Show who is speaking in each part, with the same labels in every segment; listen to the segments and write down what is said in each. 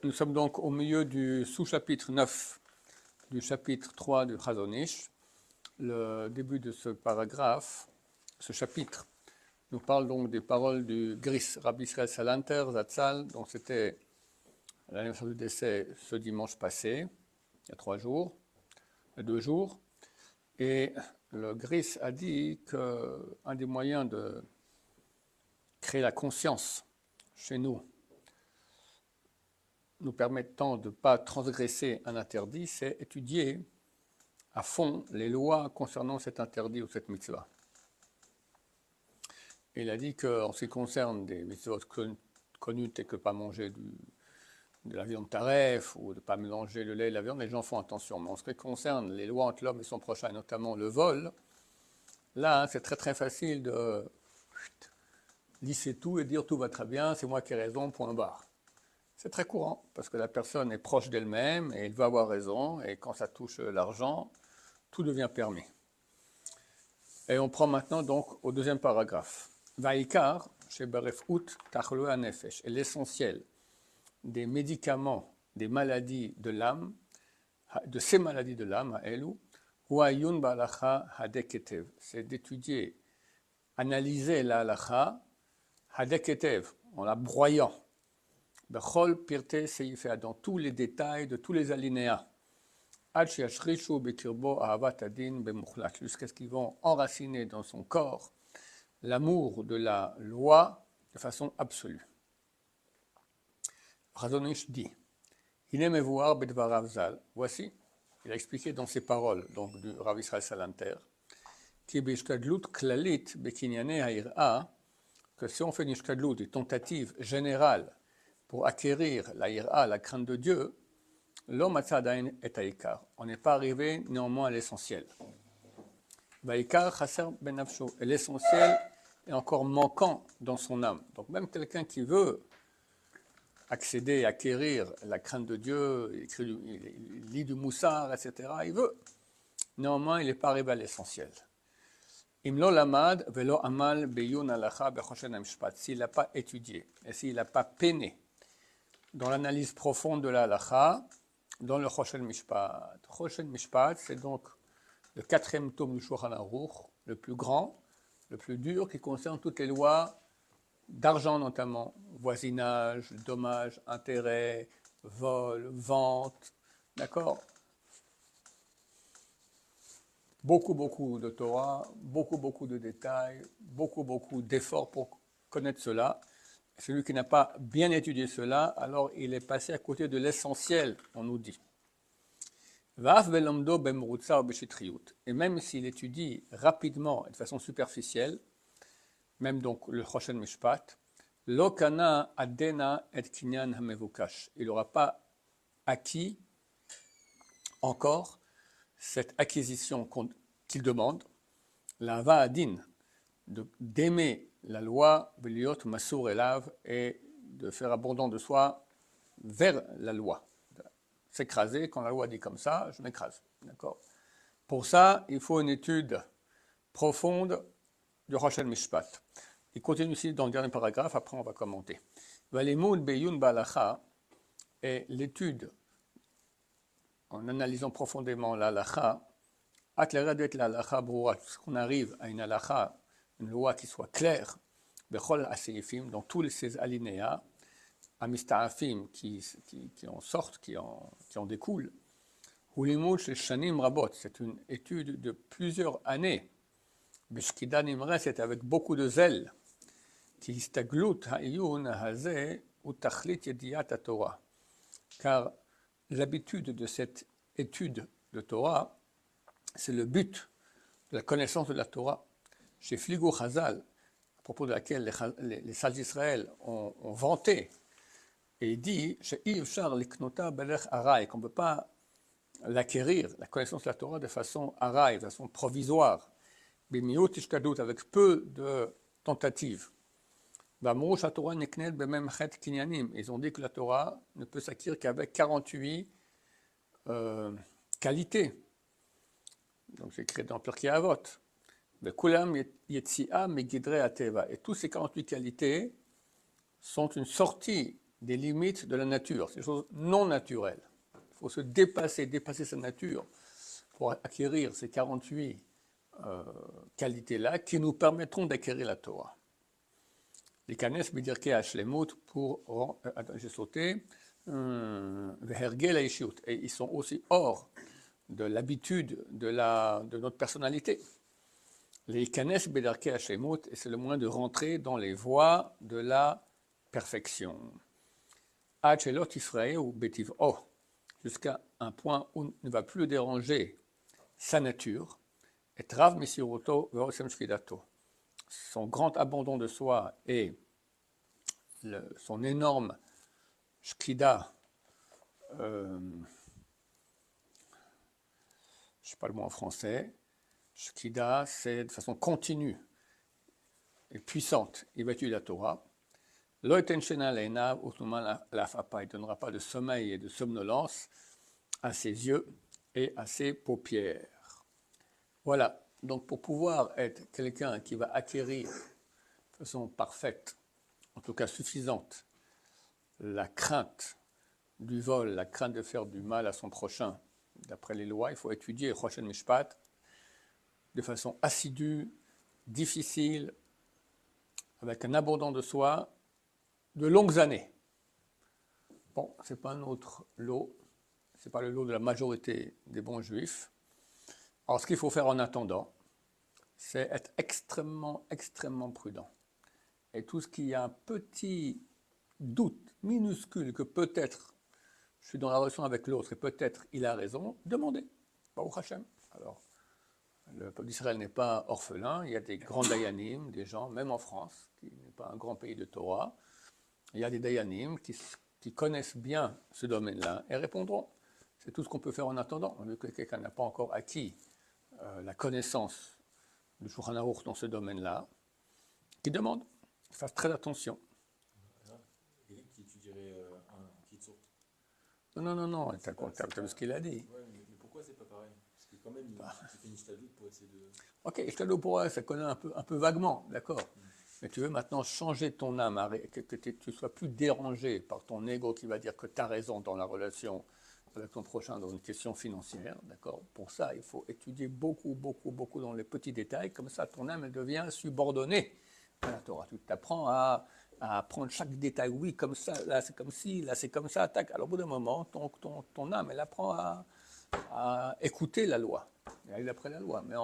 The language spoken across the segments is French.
Speaker 1: Nous sommes donc au milieu du sous-chapitre 9 du chapitre 3 du Chazon Ish. Le début de ce paragraphe, ce chapitre, nous parle donc des paroles du Gris, Rabbi Israël Salanter, Zatzal. Donc c'était l'anniversaire du décès ce dimanche passé, il y a 2 jours. Et le Gris a dit qu'un des moyens de créer la conscience chez nous permettant de ne pas transgresser un interdit, c'est étudier à fond les lois concernant cet interdit ou cette mitzvah. Il a dit qu'en ce qui concerne des mitzvot connues telles que ne pas manger de la viande taref ou de ne pas mélanger le lait et la viande, les gens font attention. Mais en ce qui concerne les lois entre l'homme et son prochain, notamment le vol, là, c'est très très facile de lisser tout et dire tout va très bien, c'est moi qui ai raison, point barre. C'est très courant, parce que la personne est proche d'elle-même et elle veut avoir raison, et quand ça touche l'argent, tout devient permis. Et on prend maintenant donc au deuxième paragraphe. Vaikar, chez Berefut, Tachloa Nefesh, est l'essentiel des médicaments, des maladies de l'âme, de ces maladies de l'âme, à Elou, ou Ayun Balacha Hadeketev, c'est d'étudier, analyser la halacha Hadeketev, en la broyant. Bechol pirte seifea, dans tous les détails de tous les alinéas, ad sheashrishu bekirbo ahavat adin bemuchlat, jusqu'à ce qu'ils vont enraciner dans son corps l'amour de la loi de façon absolue. Chazon Ish dit, Hine mevuar bedvarav zal, voici, il a expliqué dans ses paroles, donc du Rav Israël Salanter, ki b'ishtadlut klalit bekinyane ha'ir'a, que si on fait une ishtadlut, une tentative générale pour acquérir la ira, la crainte de Dieu, l'homme atzadain est aïkar. On n'est pas arrivé néanmoins à l'essentiel. Vaïkar chaser benafsho, et l'essentiel est encore manquant dans son âme. Donc même quelqu'un qui veut accéder, acquérir la crainte de Dieu, il lit du moussard, etc., il veut. Néanmoins, il n'est pas arrivé à l'essentiel. Imlo lamad velo amal beyun alacha bechoshen hamishpat. S'il n'a pas étudié et s'il n'a pas peiné dans l'analyse profonde de la halacha, dans le Choshen Mishpat. Choshen Mishpat, c'est donc le 4e tome du Shulchan Aruch, le plus grand, le plus dur, qui concerne toutes les lois d'argent notamment, voisinage, dommages, intérêts, vol, vente, d'accord? Beaucoup de Torah, beaucoup de détails, beaucoup d'efforts pour connaître cela. Celui qui n'a pas bien étudié cela, alors il est passé à côté de l'essentiel, on nous dit. Et même s'il étudie rapidement et de façon superficielle, même donc le Choshen Mishpat, Lokana adena et kinyan hamevukash. Il n'aura pas acquis encore cette acquisition qu'il demande, la va'adin, d'aimer la loi, veliot masur elav, et de faire abondant de soi vers la loi. S'écraser, quand la loi dit comme ça, je m'écrase. D'accord. Pour ça, il faut une étude profonde du Choshen Mishpat. Il continue ici dans le dernier paragraphe, après on va commenter. Valimud beyun balacha, et l'étude, en analysant profondément la halacha, atlaredet la halacha broura, qu'on arrive à une halacha, une loi qui soit claire, bechol aseifim, dans tous ces alinéas, amista'afim qui en sortent, qui en découlent, hulimud shel shanim rabot, c'est une étude de plusieurs années, beshkida nimra, c'est avec beaucoup de zèle, ki histaglut ha'iyun hazeh u tachlit yediyat Torah, car l'habitude de cette étude de Torah, c'est le but de la connaissance de la Torah. Chez Fligo Chazal, à propos de laquelle les sages d'Israël ont vanté, et il dit qu'on ne peut pas l'acquérir, la connaissance de la Torah, de façon araï, de façon provisoire, avec peu de tentatives. Ils ont dit que la Torah ne peut s'acquérir qu'avec 48 qualités. Donc c'est écrit dans Pirkei Avot. Et tous ces 48 qualités sont une sortie des limites de la nature, c'est des choses non naturelles. Il faut se dépasser sa nature pour acquérir ces 48 qualités-là qui nous permettront d'acquérir la Torah. Les kanes bidirke hashlemut pour, j'ai sauté, et ils sont aussi hors de l'habitude de notre personnalité. Les kanes bidirke hashlemut, et c'est le moyen de rentrer dans les voies de la perfection. Hachelot Israël ou Betiv O, jusqu'à un point où ne va plus le déranger sa nature, et Rav Mesiroto Veosem Shkidato. Son grand abandon de soi et son énorme shkida, je ne sais pas le mot en français, shkida c'est de façon continue et puissante, il va étudier la Torah. Loiten Shena Leina Utuma la Fapa, il ne donnera pas de sommeil et de somnolence à ses yeux et à ses paupières. Voilà, donc pour pouvoir être quelqu'un qui va acquérir de façon parfaite, en tout cas suffisante, la crainte du vol, la crainte de faire du mal à son prochain, d'après les lois, il faut étudier Choshen Mishpat de façon assidue, difficile, avec un abandon de soi, de longues années. Bon, ce n'est pas notre lot, ce n'est pas le lot de la majorité des bons juifs. Alors, ce qu'il faut faire en attendant, c'est être extrêmement, extrêmement prudent. Et tout ce qui a un petit doute minuscule que peut-être je suis dans la relation avec l'autre et peut-être il a raison, demandez. Baruch Hashem. Alors, le peuple d'Israël n'est pas orphelin, il y a des grands dayanim, des gens, même en France, qui n'est pas un grand pays de Torah, il y a des dayanim qui connaissent bien ce domaine-là et répondront. C'est tout ce qu'on peut faire en attendant. Vu que quelqu'un n'a pas encore acquis la connaissance du Shulchan Aruch dans ce domaine-là, qui demande, qu'il fasse très attention.
Speaker 2: Qui tu dirais un petit sorte.
Speaker 1: Non, tu as vu ce qu'il a dit.
Speaker 2: Ouais, mais pourquoi c'est pas pareil? Parce que quand même, il fait une stadoute pour essayer de...
Speaker 1: Ok, stadoute pour elle, ça connaît un peu vaguement, d'accord. Mais tu veux maintenant changer ton âme, que tu ne sois plus dérangé par ton ego qui va dire que tu as raison dans la relation avec ton prochain dans une question financière, d'accord. Pour ça, il faut étudier beaucoup dans les petits détails, comme ça ton âme elle devient subordonnée à la Torah. Tu t'apprends à prendre chaque détail, oui, comme ça, là c'est comme ci, là c'est comme ça, tac. Alors au bout d'un moment, ton âme elle apprend à écouter la loi, et aller après la loi, mais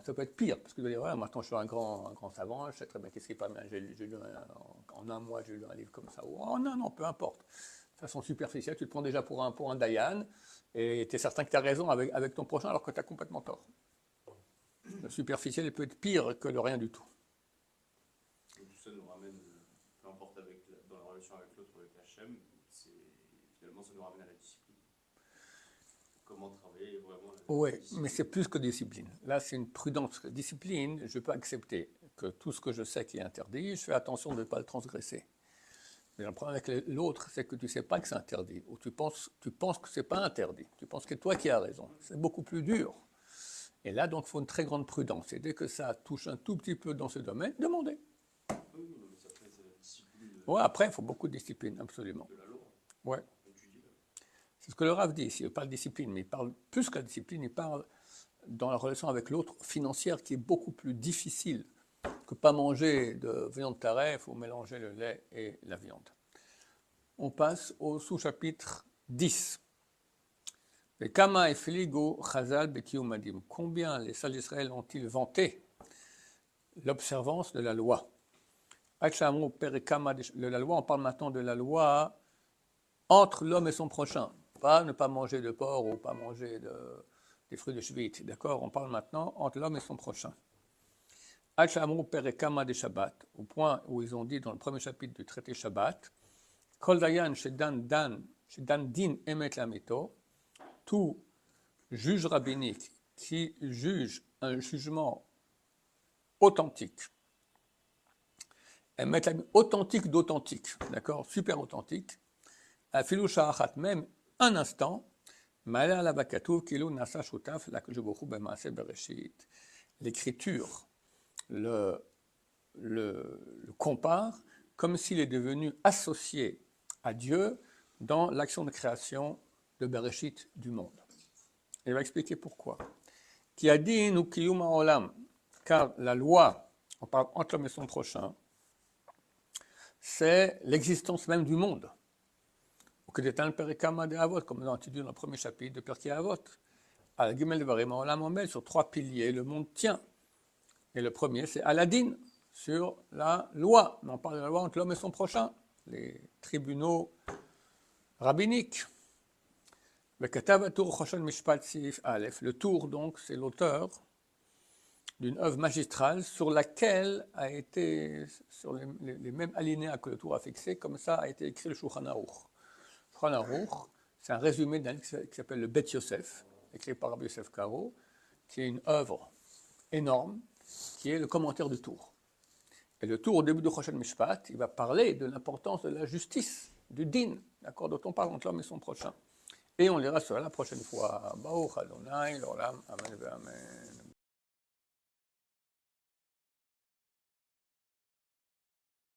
Speaker 1: ça peut être pire, parce que tu vas dire, ouais, maintenant je suis un grand savant, je sais très bien qu'est-ce qui est pas bien, j'ai lu en un mois, j'ai lu un livre comme ça, ou en un an, peu importe. De façon superficielle, tu te prends déjà pour un dayan, et tu es certain que tu as raison avec ton prochain, alors que tu as complètement tort. Le superficiel, il peut être pire que le rien du tout.
Speaker 3: Et tout ça nous ramène, peu importe dans la relation avec l'autre, avec Hachem, finalement ça nous ramène à la discipline. Comment travailler vraiment la
Speaker 1: Oui,
Speaker 3: discipline.
Speaker 1: mais c'est plus que discipline. Là, c'est une prudence. Discipline, je peux accepter que tout ce que je sais qui est interdit, je fais attention de ne pas le transgresser. Mais le problème avec l'autre, c'est que tu ne sais pas que c'est interdit, ou tu penses que ce n'est pas interdit, tu penses que c'est toi qui as raison. C'est beaucoup plus dur. Et là, donc, il faut une très grande prudence. Et dès que ça touche un tout petit peu dans ce domaine, demandez.
Speaker 3: Oui, mais ça, après, c'est la discipline
Speaker 1: Oui, après, il faut beaucoup de discipline, absolument.
Speaker 3: de la loi.
Speaker 1: Ouais.
Speaker 3: Étudier.
Speaker 1: C'est ce que le Rav dit ici. Il parle de discipline, mais il parle plus que la discipline, il parle dans la relation avec l'autre financière qui est beaucoup plus difficile que pas manger de viande taref ou mélanger le lait et la viande. On passe au sous-chapitre 10. Kama efligo chazal bekiyumadim. Combien les sages d'Israël ont-ils vanté l'observance de la loi? De la loi, on parle maintenant de la loi entre l'homme et son prochain. Pas ne pas manger de porc ou pas manger des fruits de Shvit. D'accord? On parle maintenant entre l'homme et son prochain. Perekama de Shabbat, au point où ils ont dit dans le premier chapitre du traité Shabbat, Kol dayan shedan din emet lameto, tout juge rabbinique qui juge un jugement authentique, authentique d'authentique, d'accord, super authentique, afilou sha'achat, même un instant, ma'ala ala bakatuv kilu nasa shutaf lakjubochu b'maase bereshit. L'écriture le compare comme s'il est devenu associé à Dieu dans l'action de création de Bereshit du monde. Il va expliquer pourquoi. Ki adin ou kiyum ha'olam, car la loi, on parle entre l'homme et son prochain, c'est l'existence même du monde. Ou que d'étant le Perikama de Avot, comme nous avons étudié dans le premier chapitre de Pirkei Avot. Al Gimel Devarim ha'olam omed, sur 3 piliers, le monde tient. Et le premier, c'est Aladin, sur la loi. On parle de la loi entre l'homme et son prochain, les tribunaux rabbiniques. Le tour, donc, c'est l'auteur d'une œuvre magistrale sur laquelle a été, sur les mêmes alinéas que le tour a fixé, comme ça a été écrit le Shulchan Aruch. Le Shulchan Aruch, c'est un résumé d'un livre qui s'appelle le Bet Yosef, écrit par Rabbi Yosef Karo, qui est une œuvre énorme, qui est le commentaire du tour. Et le tour, au début du Choshen Mishpat, il va parler de l'importance de la justice, du din, d'accord, dont on parle entre l'homme et son prochain. Et on lira cela la prochaine fois. Baruch Adonai, l'olam, amen, amen.